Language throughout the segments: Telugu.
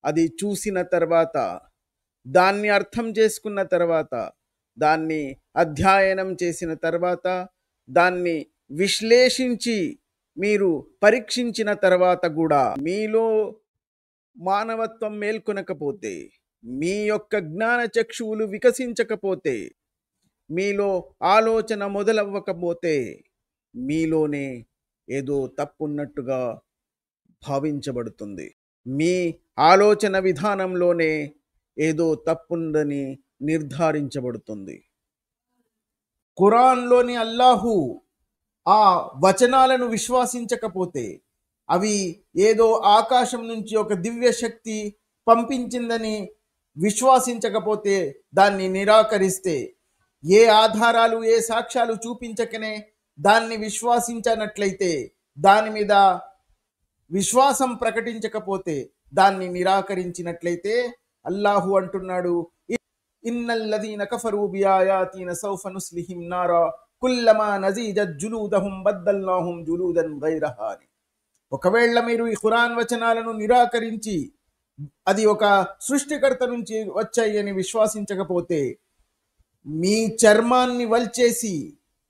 అది చూసిన తర్వాత, దాన్ని అర్థం చేసుకున్న తర్వాత, దాన్ని అధ్యయనం చేసిన తర్వాత, దాన్ని విశ్లేషించి మీరు పరీక్షించిన తర్వాత కూడా మీలో మానవత్వం మేల్కొనకపోతే, మీ యొక్క జ్ఞాన చక్షువులు వికసించకపోతే, మీలో ఆలోచన మొదలవ్వకపోతే, మీలోనే ఏదో తప్పున్నట్టుగా భావించబడుతుంది. మీ ఆలోచన విధానంలోనే ఏదో తప్పుందని నిర్ధారించబడుతుంది. ఖురాన్లోని అల్లాహు ఆ వచనాలను విశ్వాసించకపోతే, అవి ఏదో ఆకాశం నుంచి ఒక దివ్య శక్తి పంపించిందని విశ్వాసించకపోతే, దాన్ని నిరాకరిస్తే, ఏ ఆధారాలు ఏ సాక్ష్యాలు చూపించకనే దాన్ని విశ్వాసించనట్లయితే, దాని మీద విశ్వాసం ప్రకటించకపోతే, దాన్ని నిరాకరించినట్లయితే అల్లాహు అంటున్నాడు, ఇన్నల్లదీన కఫరు బిఆయాతిన సౌఫ నుస్లిహిం నారా కుల్లమా నజీజత్ జులూదహుం బద్దల్నాహుం జులూదన్ గైరహా అని. ఒకవేళ మీరు ఈ ఖురాన్ వచనాలను నిరాకరించి అది ఒక సృష్టికర్త నుంచి వచ్చాయి అని విశ్వాసించకపోతే, మీ చర్మాన్ని వల్చేసి,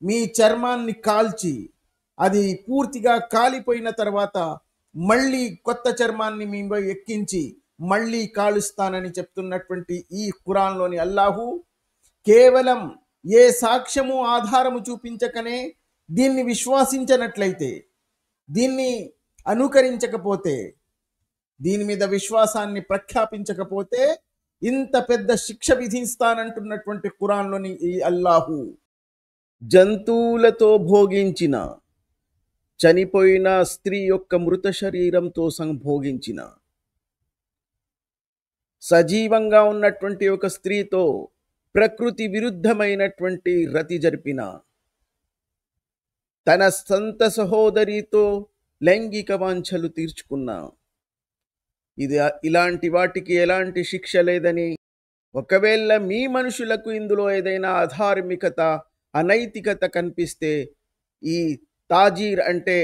మీ చర్మాన్ని కాల్చి, అది పూర్తిగా కాలిపోయిన తర్వాత మళ్ళీ కొత్త చర్మాన్ని మీపై ఎక్కించి మళ్ళీ కాలుస్తానని చెప్తున్నటువంటి ఈ ఖురాన్లోని అల్లాహు కేవలం ఏ సాక్ష్యము ఆధారము చూపించకనే దీన్ని విశ్వాసించనట్లయితే, దీన్ని అనుకరించకపోతే, దీని మీద విశ్వాసాన్ని ప్రఖ్యాపించకపోతే ఇంత పెద్ద శిక్ష విధిస్తానంటున్నటువంటి ఖురాన్లోని ఈ అల్లాహు జంతువులతో భోగించిన, చనిపోయిన స్త్రీ యొక్క మృత శరీరంతో సంభోగించిన, సజీవంగా ఉన్నటువంటి ఒక స్త్రీతో ప్రకృతి విరుద్ధమైనటువంటి రతి జరిపిన, తన సొంత సహోదరితో లైంగిక వాంఛలు తీర్చుకున్న, ఇలాంటి వాటికి ఎలాంటి శిక్ష లేదని, ఒకవేళ మీ మనుషులకు ఇందులో ఏదైనా అధార్మికత అనైతికత కనిపిస్తే ఈ తాజీర్ అంటే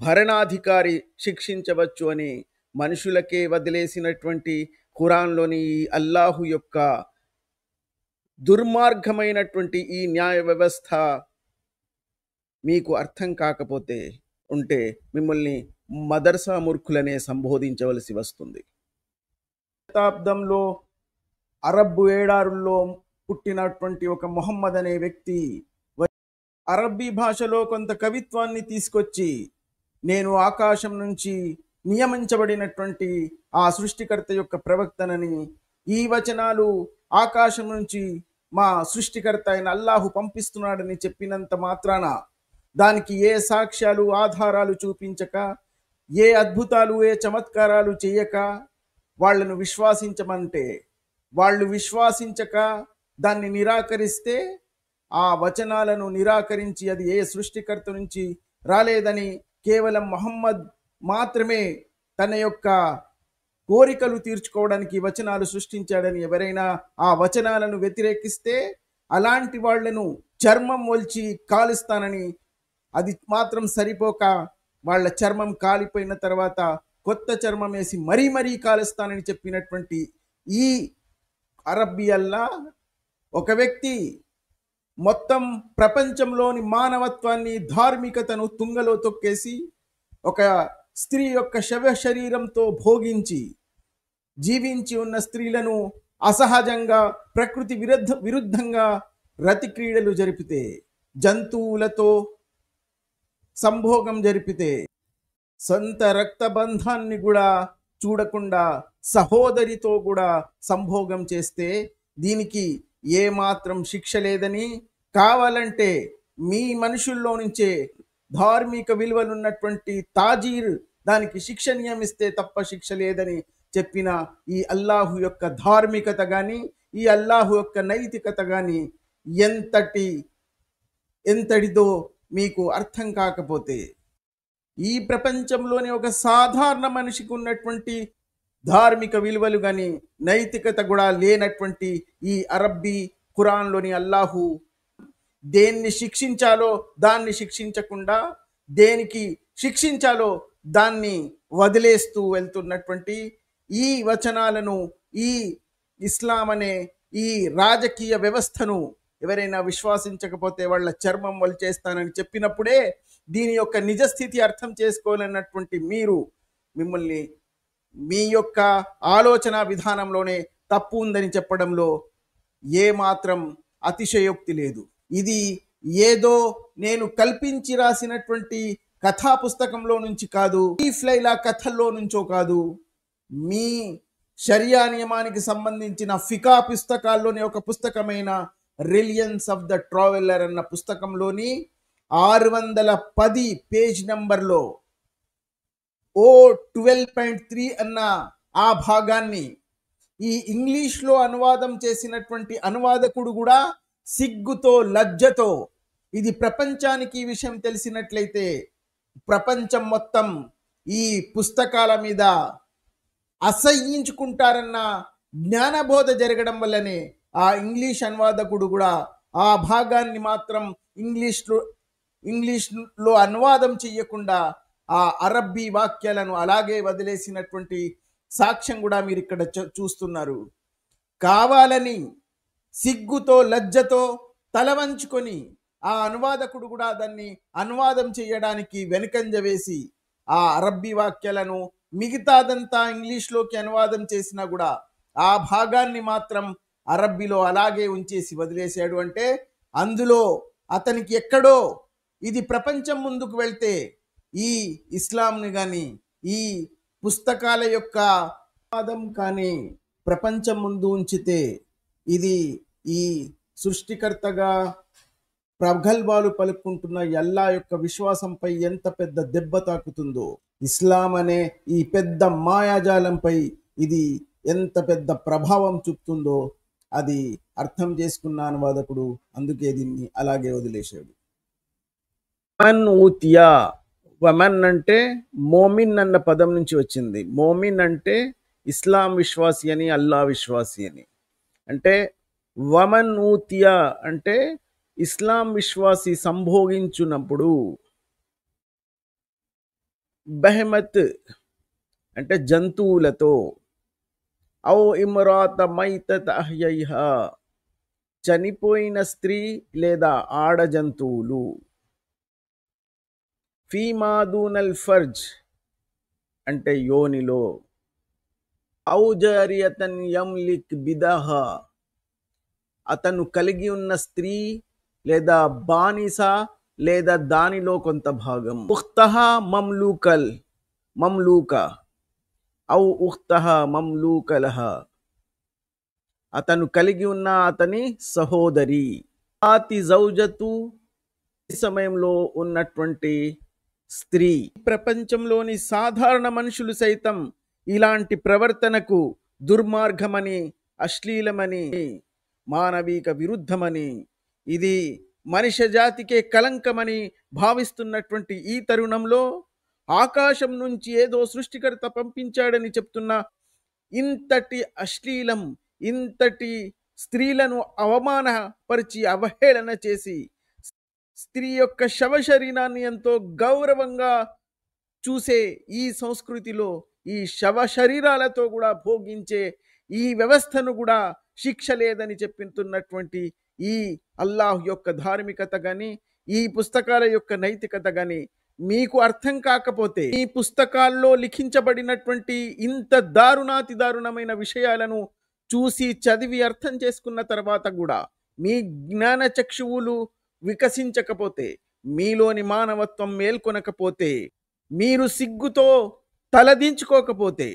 భరణాధికారి శిక్షించవచ్చు అని మనుషులకే వదిలేసినటువంటి ఖురాన్లోని ఈ అల్లాహు యొక్క దుర్మార్గమైనటువంటి ఈ న్యాయ వ్యవస్థ మీకు అర్థం కాకపోతే ఉంటే మిమ్మల్ని మదర్సా మూర్ఖులనే సంబోధించవలసి వస్తుంది. శతాబ్దంలో అరబ్బు ఏడారుల్లో పుట్టినటువంటి ఒక మొహమ్మద్ అనే వ్యక్తి అరబ్బీ భాషలో కొంత కవిత్వాన్ని తీసుకొచ్చి, నేను ఆకాశం నుంచి నియమించబడినటువంటి ఆ సృష్టికర్త యొక్క ప్రవక్తనని, ఈ వచనాలు ఆకాశం నుంచి మా సృష్టికర్త అయిన అల్లాహు పంపిస్తున్నాడని చెప్పినంత మాత్రాన, దానికి ఏ సాక్ష్యాలు ఆధారాలు చూపించక, ఏ అద్భుతాలు ఏ చమత్కారాలు చేయక వాళ్ళను విశ్వాసించమంటే, వాళ్ళు విశ్వాసించక దాన్ని నిరాకరిస్తే, ఆ వచనాలను నిరాకరించి అది ఏ సృష్టికర్త నుంచి రాలేదని, కేవలం ముహమ్మద్ మాత్రమే తన యొక్క కోరికలు తీర్చుకోవడానికి వచనాలు సృష్టించాడని ఎవరైనా ఆ వచనాలను వ్యతిరేకిస్తే, అలాంటి వాళ్లను చర్మం ఒలిచి కాలుస్తానని, అది మాత్రం సరిపోక వాళ్ళ చర్మం కాలిపోయిన తర్వాత కొత్త చర్మం వేసి మరీ మరీ కాలుస్తానని చెప్పినటువంటి ఈ అరబ్బీ అల్లా ఒక వ్యక్తి మొత్తం ప్రపంచంలోని మానవత్వాన్ని ధార్మికతను తుంగలో తొక్కేసి, ఒక స్త్రీ యొక్క శవ శరీరంతో భోగించి జీవించి ఉన్న స్త్రీలను అసహజంగా ప్రకృతి విరుద్ధంగా రతి క్రీడలు జరిపితే, జంతువులతో సంభోగం జరిపితే, సొంత రక్తబంధాన్ని కూడా చూడకుండా సహోదరితో కూడా సంభోగం చేస్తే దీనికి ఏమాత్రం శిక్ష లేదని, కావాలంటే మీ మనుషుల్లో నుంచే ధార్మిక విలువలున్నటువంటి తాజీర్ దానికి శిక్ష నియమిస్తే తప్ప శిక్ష లేదని చెప్పిన ఈ అల్లాహు యొక్క ధార్మికత కానీ, ఈ అల్లాహు యొక్క నైతికత కానీ ఎంతటిదో మీకు అర్థం కాకపోతే, ఈ ప్రపంచంలోని ఒక సాధారణ మనిషికి ఉన్నటువంటి ధార్మిక విలువలు కానీ నైతికత కూడా లేనటువంటి ఈ అరబ్బీ ఖురాన్లోని అల్లాహు దేన్ని శిక్షించాలో దాన్ని శిక్షించకుండా, దేనికి శిక్షించాలో దాన్ని వదిలేస్తూ వెళ్తున్నటువంటి ఈ వచనాలను, ఈ ఇస్లాం అనే ఈ రాజకీయ వ్యవస్థను ఎవరైనా విశ్వాసించకపోతే వాళ్ళ చర్మం వలిచేస్తానని చెప్పినప్పుడే దీని యొక్క నిజస్థితి అర్థం చేసుకోవాలన్నటువంటి మీరు మిమ్మల్ని మీ యొక్క ఆలోచన విధానంలోనే తప్పు ఉందని చెప్పడంలో ఏమాత్రం అతిశయోక్తి లేదు. ఇది ఏదో నేను కల్పించి రాసినటువంటి కథా పుస్తకంలో నుంచి కాదు, ఈ ఫ్లైలా కథల్లో నుంచో కాదు, మీ షరియా నియమానికి సంబంధించిన ఫికా పుస్తకాల్లోని ఒక పుస్తకమైన రిలియన్స్ ఆఫ్ ద ట్రావెలర్ అన్న పుస్తకంలోని 610 పేజ్ నంబర్లో O12.3 అన్న ఆ భాగాన్ని ఈ ఇంగ్లీష్లో అనువాదం చేసినటువంటి అనువాదకుడు కూడా సిగ్గుతో, లజ్జతో, ఇది ప్రపంచానికి ఈ విషయం తెలిసినట్లయితే ప్రపంచం మొత్తం ఈ పుస్తకాల మీద అసహ్యించుకుంటారన్న జ్ఞానబోధ జరగడం వల్లనే ఆ ఇంగ్లీష్ అనువాదకుడు కూడా ఆ భాగాన్ని మాత్రం ఇంగ్లీష్లో అనువాదం చేయకుండా ఆ అరబ్బీ వాక్యాలను అలాగే వదిలేసినటువంటి సాక్ష్యం కూడా మీరు ఇక్కడ చూస్తున్నారు. కావాలని సిగ్గుతో, లజ్జతో తల వంచుకొని ఆ అనువాదకుడు కూడా దాన్ని అనువాదం చేయడానికి వెనుకంజ వేసి ఆ అరబ్బీ వాక్యాలను మిగతాదంతా ఇంగ్లీష్లోకి అనువాదం చేసినా కూడా ఆ భాగాన్ని మాత్రం అరబ్బీలో అలాగే ఉంచేసి వదిలేశాడు. అంటే అందులో అతనికి ఎక్కడో ఇది ప్రపంచం ముందుకు వెళ్తే ఈ ఇస్లాంని కానీ ఈ పుస్తకాల యొక్క వాదం కానీ ప్రపంచం ముందు ఉంచితే ఇది ఈ సృష్టికర్తగా ప్రగల్భాలు పలుకుంటున్న అల్లా యొక్క విశ్వాసంపై ఎంత పెద్ద దెబ్బ తాకుతుందో, ఇస్లాం అనే ఈ పెద్ద మాయాజాలంపై ఇది ఎంత పెద్ద ప్రభావం చూపుతుందో అది అర్థం చేసుకున్న అనువాదకుడు అందుకే దీన్ని అలాగే వదిలేశాడు. మన్ ఊతియా, వమన్ అంటే మోమిన్ అన్న పదం నుంచి వచ్చింది. మోమిన్ అంటే ఇస్లాం విశ్వాసి అని, అల్లా విశ్వాసి అని. అంటే వమన్ ఊతియా అంటే ఇస్లాం విశ్వాసి సంభోగించున్నప్పుడు, బెహమత్ అంటే జంతువులతో, ఔ ఇమ్రాత మైతత అహ్యైహా చనిపోయిన స్త్రీ లేదా ఆడ జంతువులు, ఫీమాదూనల్ ఫర్జ్ అంటే యోనిలో, ఔజరియతన్ యమ్లిక్ బిదహ అతను కలిగి ఉన్న స్త్రీ లేదా బానిస లేదా దానిలో కొంత భాగం, ఉఖ్తహ మమ్లూక ఔ ఉఖ్తహ మమ్లూకలహ అతను కలిగి ఉన్న అతని సహోదరి, ఆతి జౌజతు ఈ సమయంలో ఉన్నటువంటి స్త్రీ. ప్రపంచంలోని సాధారణ మనుషులు సైతం ఇలాంటి ప్రవర్తనకు దుర్మార్గమని, అశ్లీలమని, మానవిక విరుద్ధమని, ఇది మనిషి జాతికే కలంకమని భావిస్తున్నటువంటి ఈ తరుణంలో ఆకాశం నుంచి ఏదో సృష్టికర్త పంపించాడని చెప్తున్న ఇంతటి అశ్లీలం, ఇంతటి స్త్రీలను అవమానపరిచి అవహేళన చేసి స్త్రీ యొక్క శవ శరీరాన్ని ఎంతో గౌరవంగా చూసే ఈ సంస్కృతిలో ఈ శవ శరీరాలతో కూడా భోగించే ఈ వ్యవస్థను కూడా శిక్ష లేదని చెప్తున్నటువంటి ఈ అల్లాహ్ యొక్క ధార్మికత కానీ, ఈ పుస్తకాల యొక్క నైతికత కానీ మీకు అర్థం కాకపోతే, ఈ పుస్తకాల్లో లిఖించబడినటువంటి ఇంత దారుణాతి దారుణమైన విషయాలను చూసి చదివి అర్థం చేసుకున్న తర్వాత కూడా మీ జ్ఞాన చక్షువులు వికసించకపోతే, మీలోని మానవత్వం మేల్కొనకపోతే, మీరు సిగ్గుతో తలదించుకోకపోతే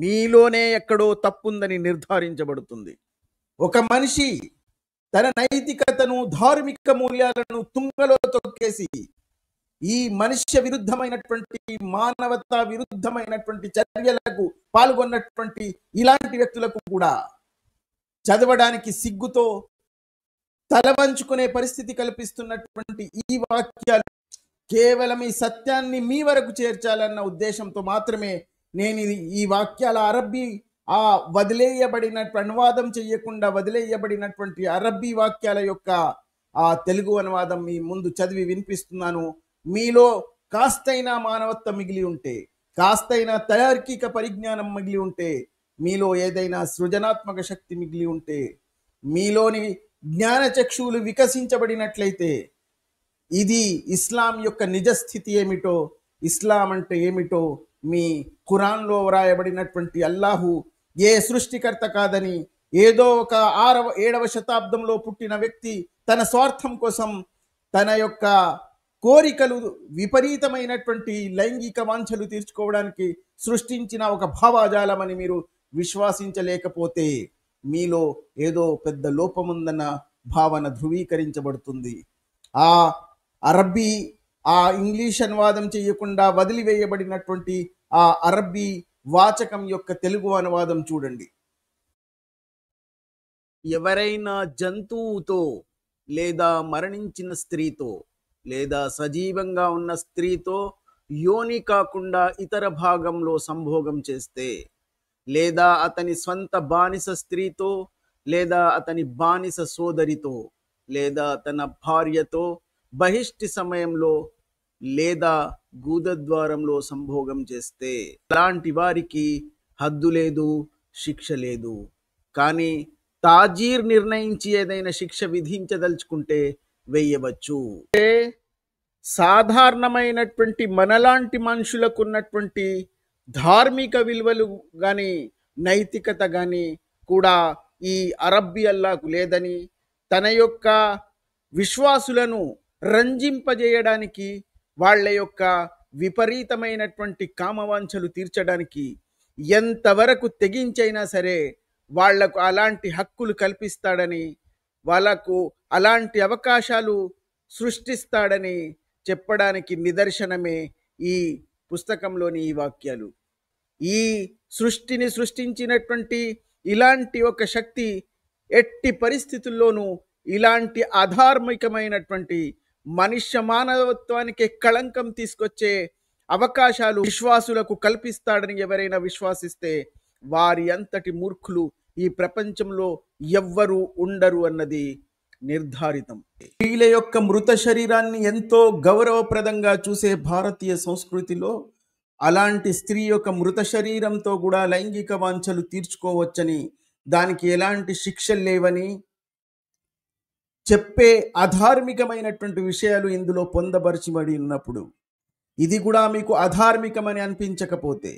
మీలోనే ఎక్కడో తప్పుందని నిర్ధారించబడుతుంది. ఒక మనిషి తన నైతికతను, ధార్మిక మూల్యాలను తుంగలో తొక్కేసి ఈ మనుష్య విరుద్ధమైనటువంటి, మానవతా విరుద్ధమైనటువంటి చర్యలకు పాల్గొన్నటువంటి ఇలాంటి వ్యక్తులకు కూడా చదవడానికి సిగ్గుతో తలవంచుకునే పరిస్థితి కల్పిస్తున్నటువంటి ఈ వాక్యాలు కేవలం ఈ సత్యాన్ని మీ వరకు చేర్చాలన్న ఉద్దేశంతో మాత్రమే నేను ఈ వాక్యాల అరబ్బీ అనువాదం చేయకుండా వదిలేయబడినటువంటి అరబ్బీ వాక్యాల యొక్క ఆ తెలుగు అనువాదం మీ ముందు చదివి వినిపిస్తున్నాను. మీలో కాస్తైనా మానవత్వం మిగిలి ఉంటే, కాస్తైనా తార్కిక పరిజ్ఞానం మిగిలి ఉంటే, మీలో ఏదైనా సృజనాత్మక శక్తి మిగిలి ఉంటే, మీలోని జ్ఞాన చక్షువులు వికసించబడినట్లయితే, ఇది ఇస్లాం యొక్క నిజస్థితి ఏమిటో, ఇస్లాం అంటే ఏమిటో మీ ఖురాన్లో వ్రాయబడినటువంటి అల్లాహు ఏ సృష్టికర్త కాదని, ఏదో ఒక 7వ శతాబ్దంలో పుట్టిన వ్యక్తి తన స్వార్థం కోసం తన యొక్క కోరికలు విపరీతమైనటువంటి లైంగిక వాంఛలు తీర్చుకోవడానికి సృష్టించిన ఒక భావాజాలమని మీరు విశ్వాసించలేకపోతే, మీలో ఏదో పెద్ద లోపముందన్న భావన ధృవీకరించబడుతుంది. ఆ అరబ్బీ, ఆ ఇంగ్లీష్ అనువాదం చేయకుండా వదిలివేయబడినటువంటి ఆ అరబ్బీ వాచకం యొక్క తెలుగు అనువాదం చూడండి. ఎవరైనా జంతువుతో లేదా మరణించిన స్త్రీతో లేదా సజీవంగా ఉన్న స్త్రీతో యోని కాకుండా ఇతర భాగంలో సంభోగం చేస్తే, లేదా అతని స్వంత బానిస స్త్రీతో లేదా అతని బానిస సోదరితో లేదా తన భార్యతో బహిష్టి సమయంలో లేదా గూదద్వారంలో సంభోగం చేస్తే, అలాంటి వారికి హద్దు లేదు, శిక్ష లేదు. కానీ తాజీర్ నిర్ణయించి ఏదైనా శిక్ష విధించదలుచుకుంటే వెయ్యవచ్చు. సాధారణమైనటువంటి మనలాంటి మనుషులకు ఉన్నటువంటి ధార్మిక విలువలు కానీ నైతికత కానీ కూడా ఈ అరబ్బీ అల్లాకు లేదని, తన యొక్క విశ్వాసులను రంజింపజేయడానికి, వాళ్ళ యొక్క విపరీతమైనటువంటి కామవాంఛలు తీర్చడానికి ఎంతవరకు తెగించైనా సరే వాళ్లకు అలాంటి హక్కులు కల్పిస్తాడని, వాళ్ళకు అలాంటి అవకాశాలు సృష్టిస్తాడని చెప్పడానికి నిదర్శనమే ఈ పుస్తకంలోని ఈ వాక్యాలు. ఈ సృష్టిని సృష్టించినటువంటి ఇలాంటి ఒక శక్తి ఎట్టి పరిస్థితుల్లోనూ ఇలాంటి అధార్మికమైనటువంటి మనుష్య మానవత్వానికి కళంకం తీసుకొచ్చే అవకాశాలు విశ్వాసులకు కల్పిస్తాడని ఎవరైనా విశ్వాసిస్తే వారి అంతటి మూర్ఖులు ఈ ప్రపంచంలో ఎవ్వరూ ఉండరు అన్నది నిర్ధారితం. స్త్రీల యొక్క మృత శరీరాన్ని ఎంతో గౌరవప్రదంగా చూసే భారతీయ సంస్కృతిలో అలాంటి స్త్రీ యొక్క మృత శరీరంతో కూడా లైంగిక వాంఛలు తీర్చుకోవచ్చని, దానికి ఎలాంటి శిక్షలు లేవని చెప్పే అధార్మికమైనటువంటి విషయాలు ఇందులో పొందపరచబడి ఉన్నప్పుడు, ఇది కూడా మీకు అధార్మికమని అనిపించకపోతే,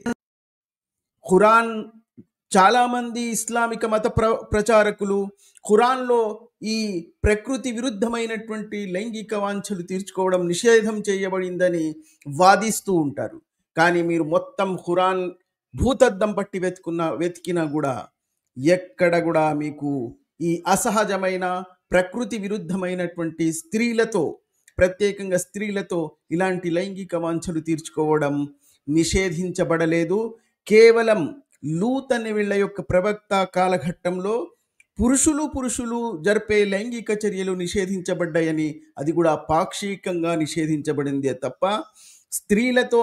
ఖురాన్ చాలామంది ఇస్లామిక మత ప్రచారకులు ఖురాన్లో ఈ ప్రకృతి విరుద్ధమైనటువంటి లైంగిక వాంఛలు తీర్చుకోవడం నిషేధం చేయబడిందని వాదిస్తూ ఉంటారు. కానీ మీరు మొత్తం ఖురాన్ భూతద్దం పట్టి వెతికినా కూడా ఎక్కడ కూడా మీకు ఈ అసహజమైన ప్రకృతి విరుద్ధమైనటువంటి స్త్రీలతో, ప్రత్యేకంగా స్త్రీలతో ఇలాంటి లైంగిక వాంఛలు తీర్చుకోవడం నిషేధించబడలేదు. కేవలం లూత్ అనే వీళ్ళ యొక్క ప్రవక్త కాలఘట్టంలో పురుషులు జరిపే లైంగిక చర్యలు నిషేధించబడ్డాయని, అది కూడా పాక్షికంగా నిషేధించబడిందే తప్ప స్త్రీలతో